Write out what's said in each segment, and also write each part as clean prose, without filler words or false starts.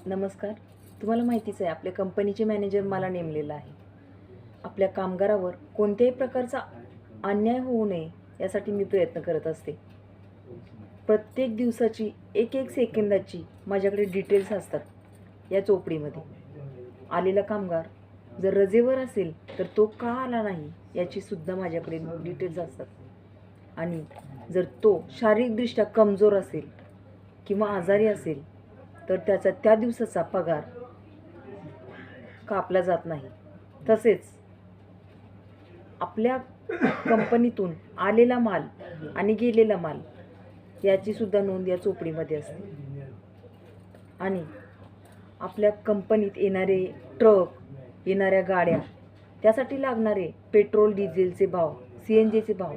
नमस्कार. तुम्हाला माहितीच आहे आपल्या कंपनीचे मॅनेजर मला नेमलेला आहे. आपल्या कामगारावर कोणत्याही प्रकारचा अन्याय होऊ नये यासाठी मी प्रयत्न करत असते. प्रत्येक दिवसाची एक एक सेकंदाची माझ्याकडे डिटेल्स असतात या चोपडीमध्ये. आलेला कामगार जर रजेवर असेल तर तो का आला नाही याची सुद्धा माझ्याकडे डिटेल्स असतात. आणि जर तो शारीरिकदृष्ट्या कमजोर असेल किंवा आजारी असेल तर त्याचा त्या दिवसाचा पगार कापला जात नाही. तसेच आपल्या कंपनीतून आलेला माल आणि गेलेला माल याची सुद्धा नोंद या चोपडीमध्ये असते. आणि आपल्या कंपनीत येणारे ट्रक, येणाऱ्या गाड्या, त्यासाठी लागणारे पेट्रोल डिझेलचे भाव, CNGचे भाव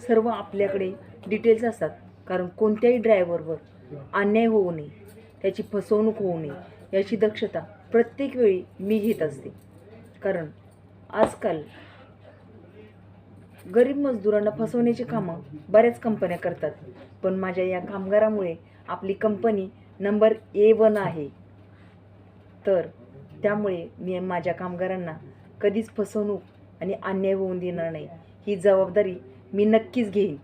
सर्व आपल्याकडे डिटेल्स असतात. कारण कोणत्याही ड्रायव्हरवर अन्याय होऊ नये, त्याची फसवणूक होऊ नये याची दक्षता प्रत्येक वेळी मी घेत असते. कारण आजकाल गरीब मजदुरांना फसवण्याची कामं बऱ्याच कंपन्या करतात. पण माझ्या या कामगारामुळे आपली कंपनी नंबर A1 आहे. तर त्यामुळे मी माझ्या कामगारांना कधीच फसवणूक आणि अन्याय होऊन देणार नाही. ही जबाबदारी मी नक्कीच घेईन.